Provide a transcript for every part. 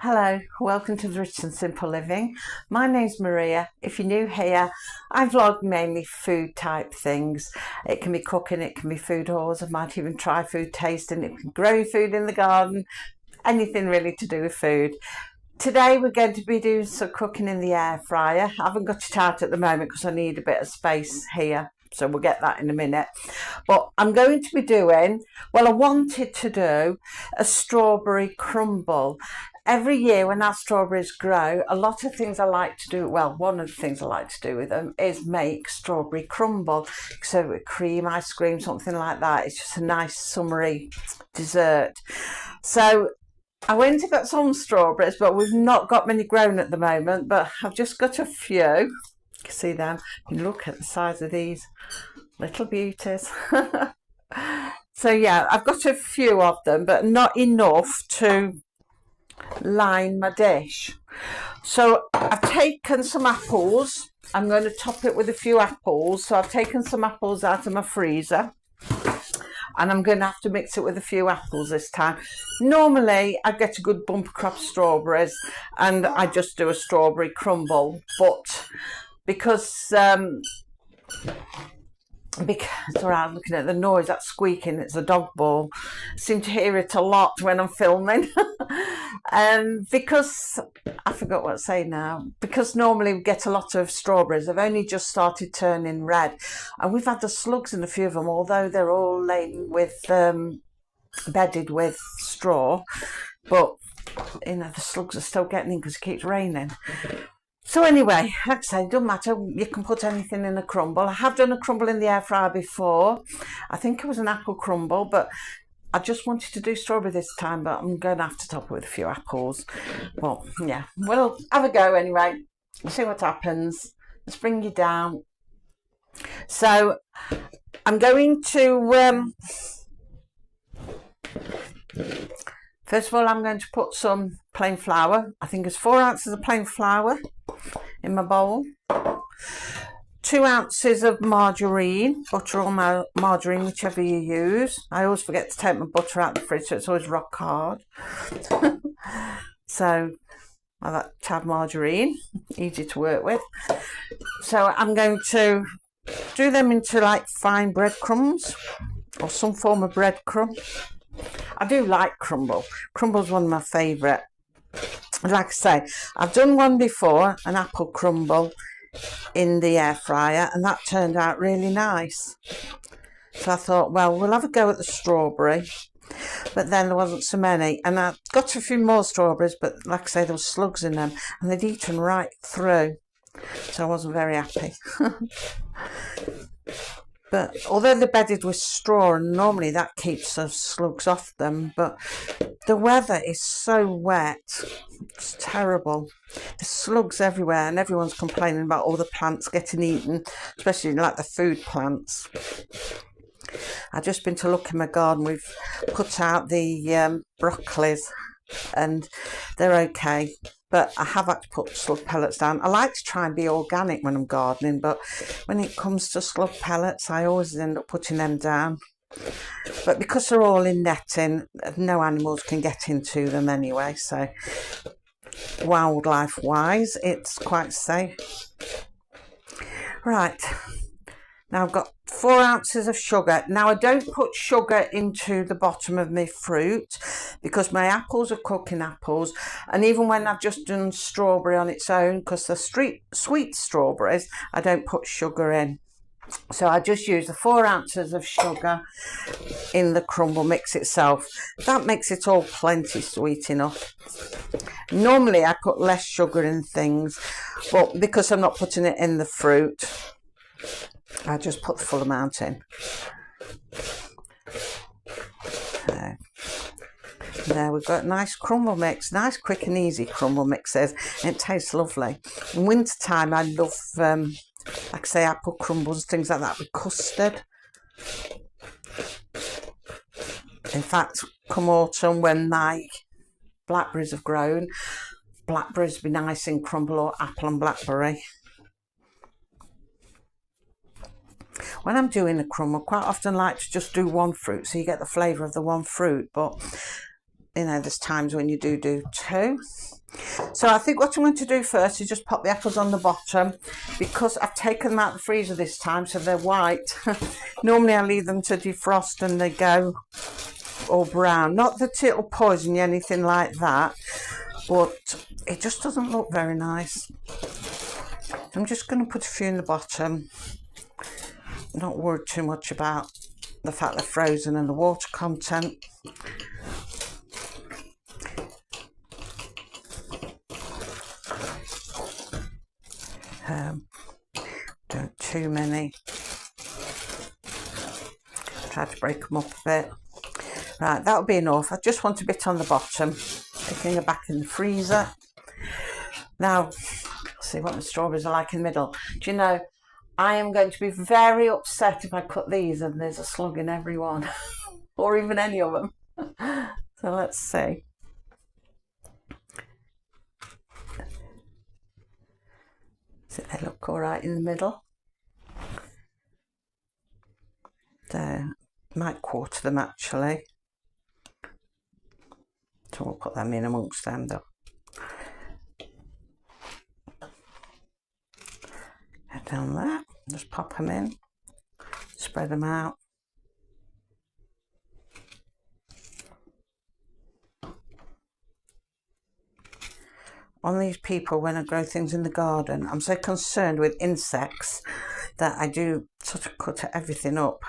Hello, welcome to the Rich and Simple Living. My name's Maria. If you're new here, I vlog mainly food type things. It can be cooking, it can be food hauls, I might even try food tasting, it can grow food in the garden, anything really to do with food. Today we're going to be doing some cooking in the air fryer. I haven't got it out at the moment because I need a bit of space here. So we'll get that in a minute. But I'm going to be doing, I wanted to do a strawberry crumble. Every year when our strawberries grow, a lot of things I like to do, one of the things I like to do with them is make strawberry crumble. So with cream, ice cream, something like that. It's just a nice summery dessert. So I went and got some strawberries, but we've not got many grown at the moment, but I've just got a few. You can see them. You can look at the size of these little beauties. So yeah, I've got a few of them, but not enough to line my dish. So I've taken some apples. I'm going to top it with a few apples. So I've taken some apples out of my freezer, and I'm going to have to mix it with a few apples this time. Normally I get a good bumper crop of strawberries and I just do a strawberry crumble, but because sorry, I'm looking at the noise, that's squeaking, it's a dog ball. I seem to hear it a lot when I'm filming. And because I forgot what to say now, because normally we get a lot of strawberries, they've only just started turning red, and we've had the slugs in a few of them, although they're all laden with bedded with straw, but you know, the slugs are still getting in because it keeps raining. So anyway, like I say, it doesn't matter, you can put anything in a crumble. I have done a crumble in the air fryer before. I think it was an apple crumble, but I just wanted to do strawberry this time, but I'm going to have to top it with a few apples. Well, yeah, we'll have a go anyway. See what happens. Let's bring you down. So I'm going to... first of all, I'm going to put some plain flour. I think it's 4 ounces of plain flour in my bowl. 2 ounces of margarine, butter or margarine, whichever you use. I always forget to take my butter out of the fridge, so it's always rock hard. So I like to have margarine, easy to work with. So I'm going to do them into like fine breadcrumbs or some form of breadcrumb. I do like crumble. Crumble's one of my favourite. Like I say, I've done one before, an apple crumble in the air fryer, and that turned out really nice. So I thought, well, we'll have a go at the strawberry, but then there wasn't so many, and I got a few more strawberries, but like I say, there was slugs in them and they'd eaten right through, so I wasn't very happy. But although they're bedded with straw, and normally that keeps the slugs off them, but the weather is so wet, it's terrible. There's slugs everywhere and everyone's complaining about all the plants getting eaten, especially like the food plants. I've just been to look in my garden. We've put out the broccolis and they're okay, but I have had to put slug pellets down. I like to try and be organic when I'm gardening, but when it comes to slug pellets, I always end up putting them down. But because they're all in netting, no animals can get into them anyway, so wildlife wise it's quite safe. Right, now I've got 4 ounces of sugar. Now I don't put sugar into the bottom of my fruit because my apples are cooking apples, and even when I've just done strawberry on its own, because they're sweet strawberries, I don't put sugar in. So I just use the 4 ounces of sugar in the crumble mix itself. That makes it all plenty sweet enough. Normally I put less sugar in things, but because I'm not putting it in the fruit, I just put the full amount in. So, there we've got a nice crumble mix, nice quick and easy crumble mixes, and it tastes lovely. In winter time I love like I say, apple crumbles, things like that with custard. In fact, come autumn when my blackberries have grown, blackberries would be nice in crumble, or apple and blackberry. When I'm doing a crumble, I quite often like to just do one fruit, so you get the flavour of the one fruit, but you know, there's times when you do two. So I think what I'm going to do first is just pop the apples on the bottom, because I've taken them out of the freezer this time, so they're white. Normally I leave them to defrost and they go all brown. Not that it'll poison you, anything like that, but it just doesn't look very nice. I'm just going to put a few in the bottom. Not worried too much about the fact they're frozen and the water content. Don't too many. Try to break them up a bit. Right, that'll be enough. I just want a bit on the bottom. Sticking it back in the freezer. Now, see what the strawberries are like in the middle. Do you know, I am going to be very upset if I cut these and there's a slug in every one. Or even any of them. So let's see. So they look all right in the middle. There, might quarter them actually. So we'll put them in amongst them though. Head down there, just pop them in, spread them out. One of these people, when I grow things in the garden, I'm so concerned with insects that I do sort of cut everything up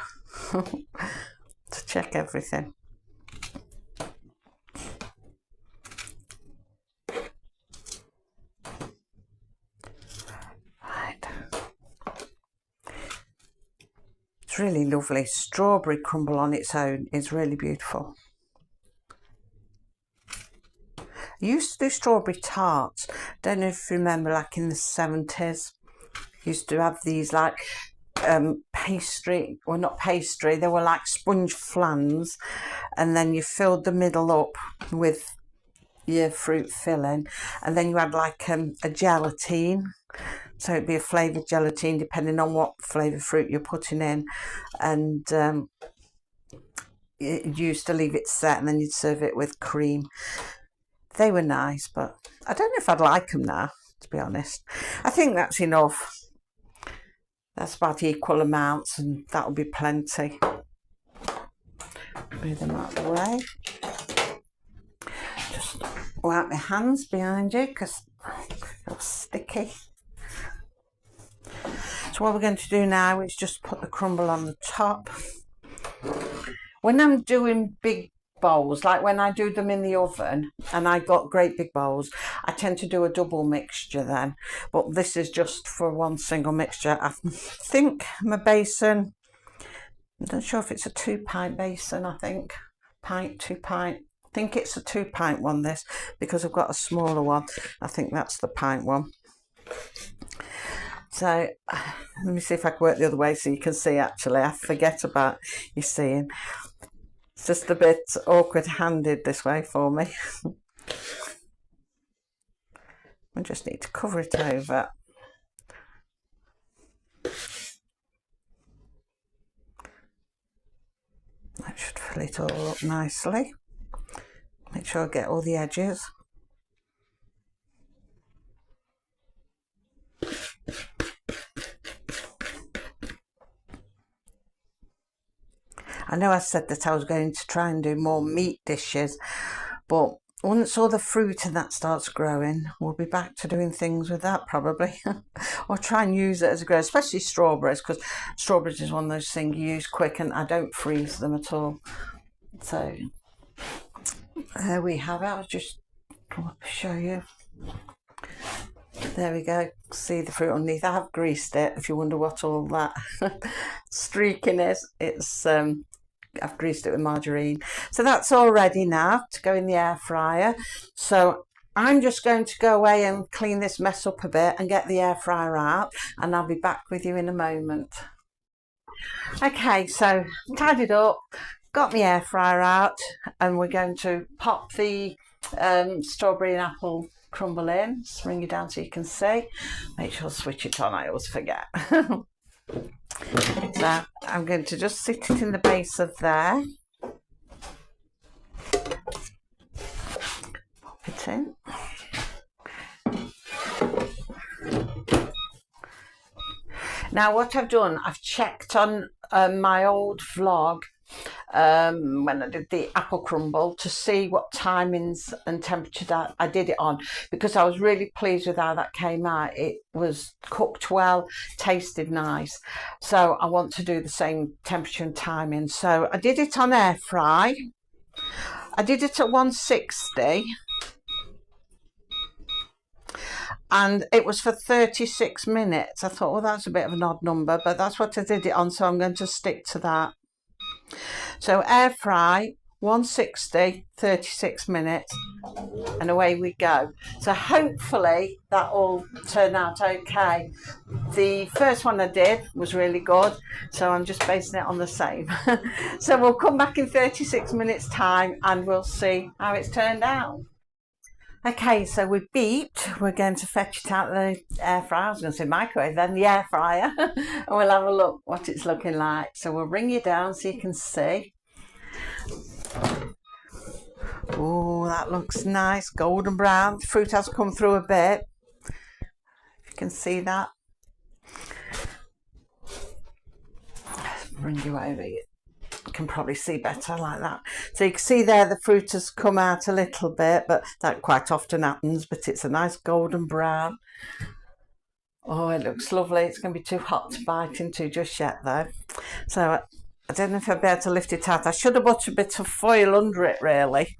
to check everything. Right. It's really lovely. Strawberry crumble on its own is really beautiful. I used to do strawberry tarts. Don't know if you remember, like in the 70s. Used to have these like pastry, well not pastry, they were like sponge flans, and then you filled the middle up with your fruit filling, and then you had like a gelatine, so it'd be a flavoured gelatine depending on what flavoured fruit you're putting in, and you used to leave it set and then you'd serve it with cream. They were nice, but I don't know if I'd like them now, to be honest. I think that's enough. That's about equal amounts, and that'll be plenty. Move them out of the way. Just wipe my hands behind you because they're sticky. So what we're going to do now is just put the crumble on the top. When I'm doing big bowls, like when I do them in the oven and I got great big bowls, I tend to do a double mixture then, but this is just for one single mixture. I think my basin, I'm not sure if it's a 2-pint basin, I think 2-pint, I think it's a 2-pint one this, because I've got a smaller one. I think that's the pint one. So let me see if I can work the other way so you can see. Actually, I forget about you seeing. It's just a bit awkward handed this way for me. I just need to cover it over. That should fill it all up nicely. Make sure I get all the edges. I know I said that I was going to try and do more meat dishes, but once all the fruit and that starts growing, we'll be back to doing things with that probably. Or try and use it as a grow, especially strawberries, because strawberries is one of those things you use quick and I don't freeze them at all. So there we have it. I'll just show you. There we go. See the fruit underneath. I have greased it, if you wonder what all that streaking is. It's I've greased it with margarine. So that's all ready now to go in the air fryer. So I'm just going to go away and clean this mess up a bit and get the air fryer out, and I'll be back with you in a moment. Okay, so tidied up, got my air fryer out, and we're going to pop the strawberry and apple crumble in. Just bring it down so you can see. Make sure to switch it on, I always forget. So I'm going to just sit it in the base of there. Pop it in. Now what I've done, I've checked on my old vlog when I did the apple crumble to see what timings and temperature that I did it on, because I was really pleased with how that came out. It was cooked well, tasted nice, so I want to do the same temperature and timing. So I did it on air fry. I did it at 160 and it was for 36 minutes. I thought, well, that's a bit of an odd number, but that's what I did it on, so I'm going to stick to that. So air fry, 160, 36 minutes, and away we go. So hopefully that will turn out okay. The first one I did was really good, so I'm just basing it on the same. So we'll come back in 36 minutes time and we'll see how it's turned out. Okay, so we've beeped. We're going to fetch it out of the air fryer. I was going to say microwave, then the air fryer. And we'll have a look what it's looking like. So we'll bring you down so you can see. Oh, that looks nice, golden brown. The fruit has come through a bit. You can see that. Bring you over here. You can probably see better like that. So you can see there the fruit has come out a little bit, but that quite often happens, but it's a nice golden brown. Oh, it looks lovely. It's going to be too hot to bite into just yet though. So I don't know if I'll be able to lift it out. I should have put a bit of foil under it really.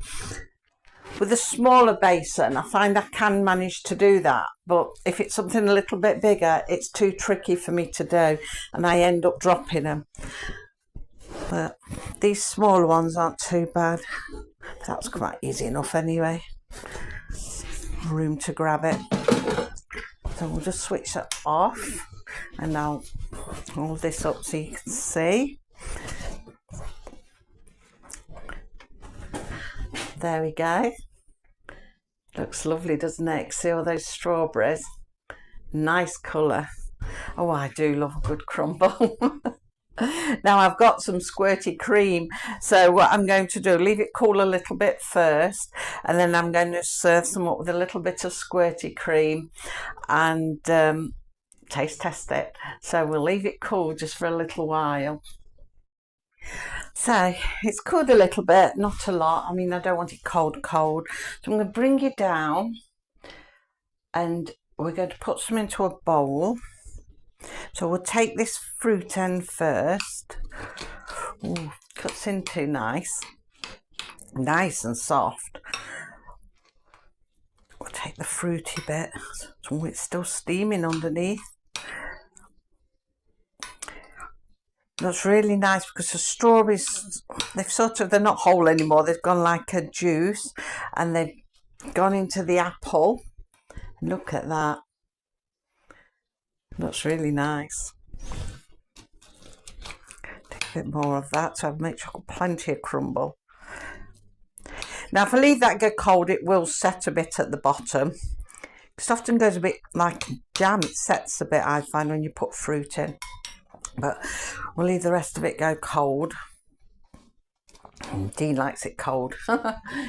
With a smaller basin, I find I can manage to do that, but if it's something a little bit bigger, it's too tricky for me to do and I end up dropping them. But these smaller ones aren't too bad. That's quite easy enough anyway. Room to grab it. So we'll just switch that off and I'll hold this up so you can see. There we go. Looks lovely, doesn't it? See all those strawberries? Nice colour. Oh, I do love a good crumble. Now I've got some squirty cream, so what I'm going to do, leave it cool a little bit first, and then I'm going to serve some up with a little bit of squirty cream and taste test it. So we'll leave it cool just for a little while. So it's cooled a little bit, not a lot. I mean, I don't want it cold. So I'm going to bring you down and we're going to put some into a bowl. So we'll take this fruit end first. Ooh, cuts in too nice and soft. We'll take the fruity bit. So it's still steaming underneath. That's really nice because the strawberries, they're not whole anymore. They've gone like a juice and they've gone into the apple. Look at that. Looks really nice. Take a bit more of that so I'll make sure I've got plenty of crumble. Now if I leave that go cold, it will set a bit at the bottom. It often goes a bit like jam, it sets a bit, I find, when you put fruit in. But we'll leave the rest of it go cold. Dean likes it cold.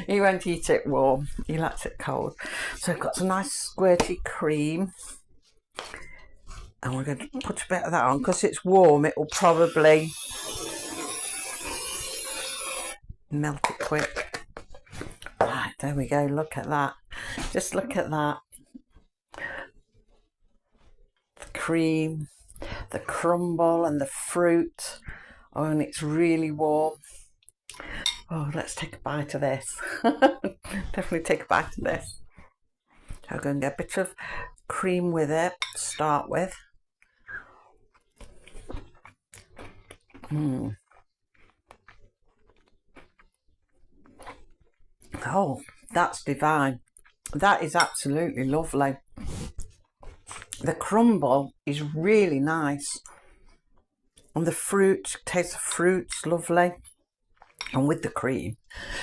He won't eat it warm, he likes it cold. So I've got some nice squirty cream. And we're going to put a bit of that on because it's warm. It will probably melt it quick. Right, there we go. Look at that. Just look at that. The cream, the crumble and the fruit. Oh, and it's really warm. Oh, let's take a bite of this. Definitely take a bite of this. So I'm going to get a bit of cream with it to start with. Oh, that's divine. That is absolutely lovely. The crumble is really nice. And the fruit, taste of fruit's lovely. And with the cream.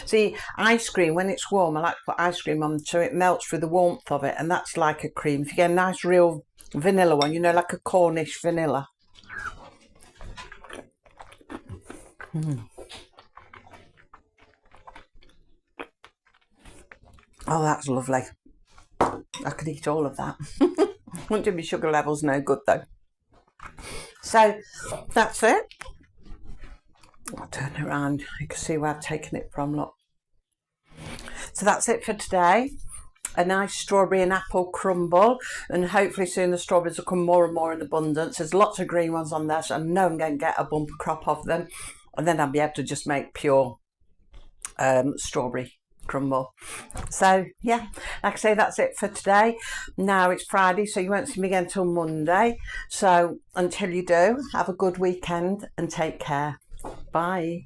See, ice cream, when it's warm, I like to put ice cream on so it melts through the warmth of it. And that's like a cream. If you get a nice real vanilla one, you know, like a Cornish vanilla. Oh, that's lovely. I could eat all of that. Wouldn't do my sugar levels no good though. So that's it. I'll turn it around. You can see where I've taken it from, look. So that's it for today. A nice strawberry and apple crumble, and hopefully soon the strawberries will come more and more in abundance. There's lots of green ones on there, so I know I'm going to get a bumper crop of them, and then I'll be able to just make pure strawberry crumble. So yeah, like I say, that's it for today. Now it's Friday, so you won't see me again till Monday. So until you do, have a good weekend and take care. Bye.